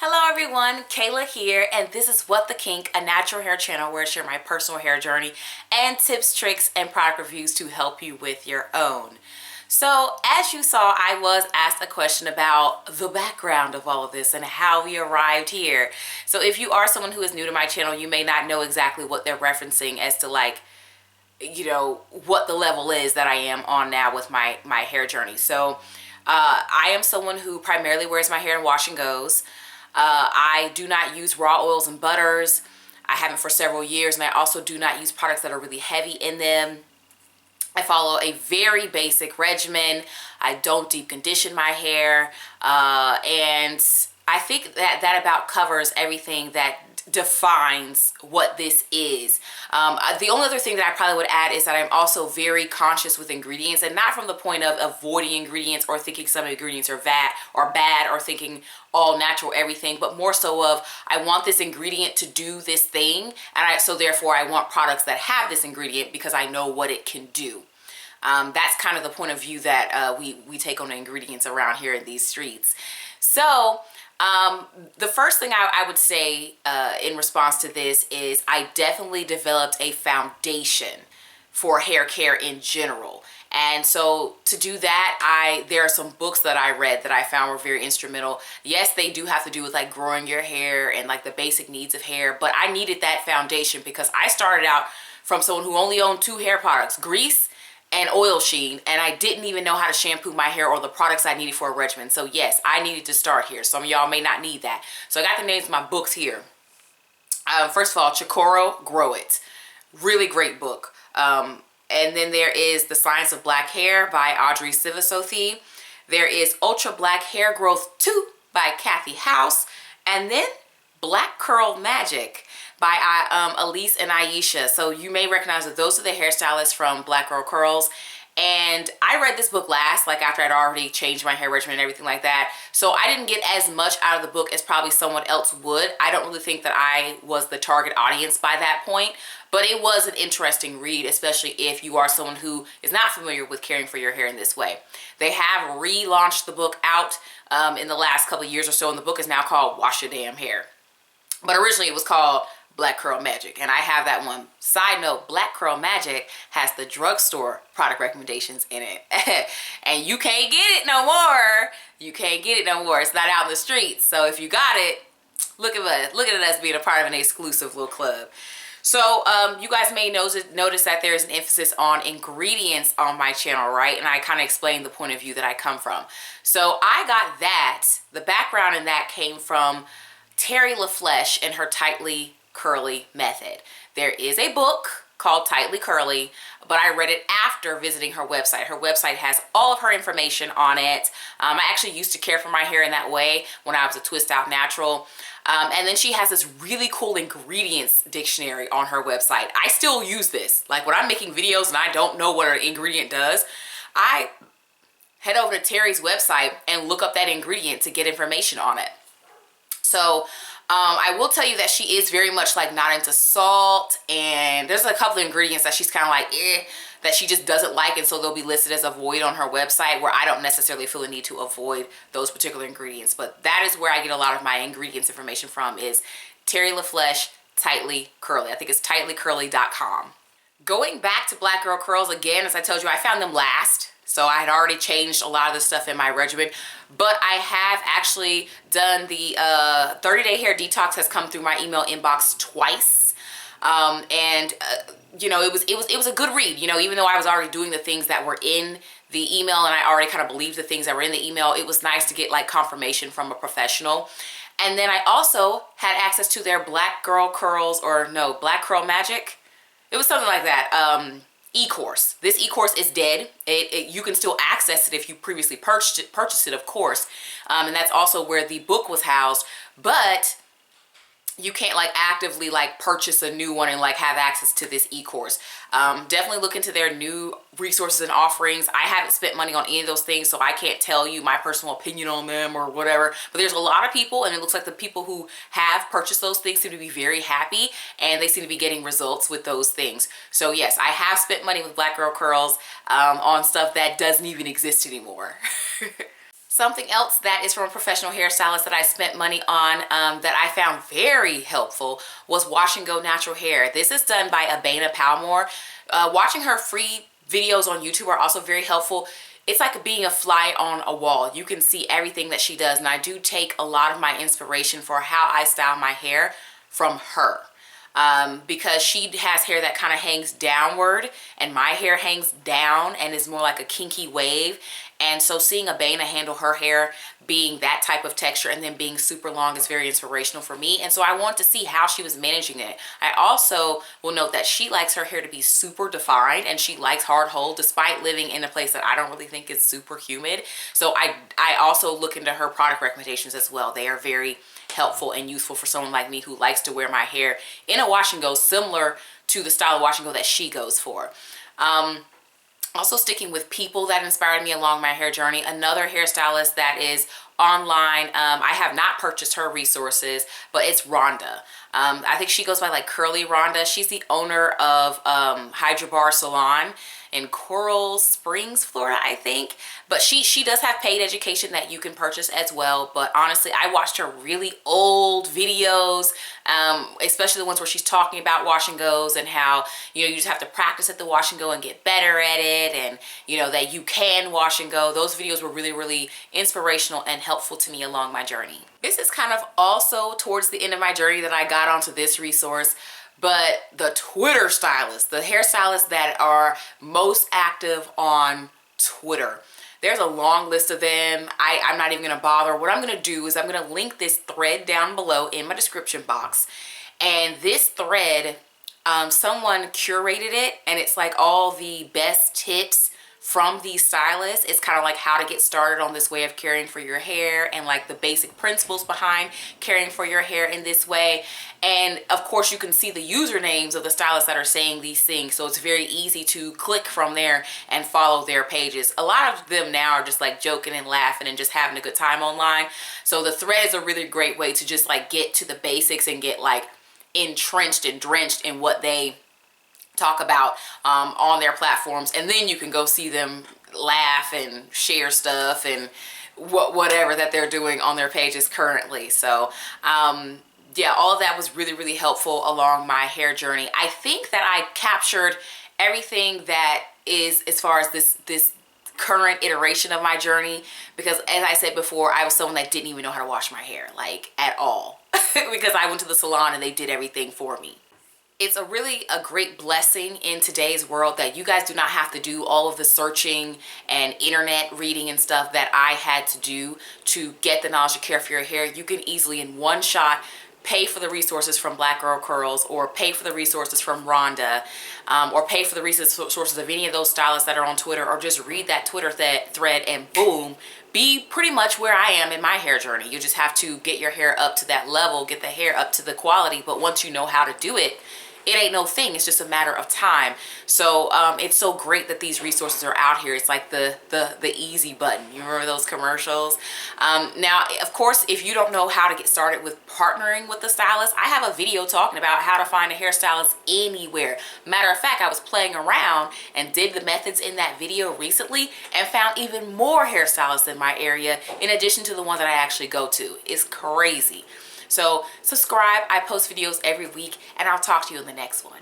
Hello everyone, Kayla here, and this is What the Kink, a natural hair channel where I share my personal hair journey and tips, tricks, and product reviews to help you with your own. So as you saw, I was asked a question about the background of all of this and how we arrived here. So if you are someone who is new to my channel, you may not know exactly what they're referencing as to what the level is that I am on now with my hair journey. So I am someone who primarily wears my hair in wash and goes. I do not use raw oils and butters. I haven't for several years, and I also do not use products that are really heavy in them. I follow a very basic regimen. I don't deep condition my hair, and I think that about covers everything that defines what this is. The only other thing that I probably would add is that I'm also very conscious with ingredients, and not from the point of avoiding ingredients or thinking some ingredients are bad or thinking all natural everything, but more so of I want this ingredient to do this thing, and so therefore I want products that have this ingredient because I know what it can do. That's kind of the point of view that we take on the ingredients around here in these streets. So the first thing I would say in response to this is I definitely developed a foundation for hair care in general. And so to do that, there are some books that I read that I found were very instrumental. Yes, they do have to do with like growing your hair and like the basic needs of hair, but I needed that foundation because I started out from someone who only owned two hair products, grease and oil sheen, and I didn't even know how to shampoo my hair or the products I needed for a regimen. So yes, I needed to start here. Some of y'all may not need that. So I got the names of my books here. First of all, Chikoro Grow It. Really great book. And then there is The Science of Black Hair by Audrey Sivasothy. There is Ultra Black Hair Growth 2 by Kathy House. And then Black Curl Magic by Elise and Aisha. So you may recognize that those are the hairstylists from Black Girl Curls. And I read this book last, like after I'd already changed my hair regimen and everything like that. So I didn't get as much out of the book as probably someone else would. I don't really think that I was the target audience by that point. But it was an interesting read, especially if you are someone who is not familiar with caring for your hair in this way. They have relaunched the book out in the last couple of years or so, and the book is now called Wash Your Damn Hair. But originally it was called Black Curl Magic, and I have that one. Side note, Black Curl Magic has the drugstore product recommendations in it. And you can't get it no more. You can't get it no more. It's not out in the streets. So if you got it, look at us. Look at us being a part of an exclusive little club. So you guys may notice that there's an emphasis on ingredients on my channel, right? And I kind of explained the point of view that I come from. So I got that. The background in that came from Terry LaFleche and her Tightly Curly method. There is a book called Tightly Curly, but I read it after visiting her website. Her website has all of her information on it. I actually used to care for my hair in that way when I was a Twist Out Natural. And then she has this really cool ingredients dictionary on her website. I still use this. Like when I'm making videos and I don't know what an ingredient does, I head over to Terry's website and look up that ingredient to get information on it. So I will tell you that she is very much like not into salt, and there's a couple of ingredients that she's kind of like that she just doesn't like, and so they'll be listed as avoid on her website, where I don't necessarily feel the need to avoid those particular ingredients. But that is where I get a lot of my ingredients information from, is Terry LaFleche Tightly Curly. I think it's tightlycurly.com. Going back to Black Girl Curls again, as I told you, I found them last. So I had already changed a lot of the stuff in my regimen, but I have actually done the 30-day hair detox has come through my email inbox twice. You know, it was a good read. You know, even though I was already doing the things that were in the email and I already kind of believed the things that were in the email, it was nice to get like confirmation from a professional. And then I also had access to their Black Girl Curls, or no, Black Curl Magic. It was something like that. E-course. This e-course is dead. You can still access it if you previously purchased it, of course. And that's also where the book was housed. But you can't like actively like purchase a new one and like have access to this e-course. Definitely look into their new resources and offerings. I haven't spent money on any of those things, so I can't tell you my personal opinion on them or whatever. But there's a lot of people, and it looks like the people who have purchased those things seem to be very happy, and they seem to be getting results with those things. So yes, I have spent money with Black Girl Curls on stuff that doesn't even exist anymore. Something else that is from a professional hairstylist that I spent money on that I found very helpful was Wash and Go Natural Hair. This is done by Abena Palmore. Watching her free videos on YouTube are also very helpful. It's like being a fly on a wall. You can see everything that she does, and I do take a lot of my inspiration for how I style my hair from her. Because she has hair that kind of hangs downward and my hair hangs down and is more like a kinky wave. And so seeing Abena handle her hair being that type of texture and then being super long is very inspirational for me. And so I want to see how she was managing it. I also will note that she likes her hair to be super defined and she likes hard hold despite living in a place that I don't really think is super humid. So I also look into her product recommendations as well. They are very helpful and useful for someone like me who likes to wear my hair in a wash and go similar to the style of wash and go that she goes for. Also sticking with people that inspired me along my hair journey, another hairstylist that is online. I have not purchased her resources, but it's Rhonda. I think she goes by like Curly Rhonda. She's the owner of Hydrobar Salon in Coral Springs, Florida, I think. But she does have paid education that you can purchase as well. But honestly, I watched her really old videos, especially the ones where she's talking about wash and goes and how, you know, you just have to practice at the wash and go and get better at it, and you know that you can wash and go. Those videos were really, really inspirational and helpful to me along my journey. This is kind of also towards the end of my journey that I got onto this resource. But the Twitter stylists, the hairstylists that are most active on Twitter, there's a long list of them. I'm not even going to bother. What I'm going to do is I'm going to link this thread down below in my description box. And this thread, someone curated it, and it's like all the best tips from these stylists. It's kind of like how to get started on this way of caring for your hair and like the basic principles behind caring for your hair in this way. And of course you can see the usernames of the stylists that are saying these things, so it's very easy to click from there and follow their pages. A lot of them now are just like joking and laughing and just having a good time online, so the thread is a really great way to just like get to the basics and get like entrenched and drenched in what they talk about on their platforms, and then you can go see them laugh and share stuff and whatever that they're doing on their pages currently. So yeah, all of that was really, really helpful along my hair journey. I think that I captured everything that is as far as this current iteration of my journey, because as I said before, I was someone that didn't even know how to wash my hair, like at all, because I went to the salon and they did everything for me. It's a great blessing in today's world that you guys do not have to do all of the searching and internet reading and stuff that I had to do to get the knowledge to care for your hair. You can easily in one shot pay for the resources from Black Girl Curls, or pay for the resources from Rhonda, or pay for the resources of any of those stylists that are on Twitter, or just read that Twitter thread and boom, be pretty much where I am in my hair journey. You just have to get your hair up to that level, get the hair up to the quality, but once you know how to do it, it ain't no thing. It's just a matter of time. So it's so great that these resources are out here. It's like the easy button. You remember those commercials? Now, of course, if you don't know how to get started with partnering with the stylist, I have a video talking about how to find a hairstylist anywhere. Matter of fact, I was playing around and did the methods in that video recently and found even more hairstylists in my area in addition to the ones that I actually go to. It's crazy. So subscribe. I post videos every week, and I'll talk to you in the next one.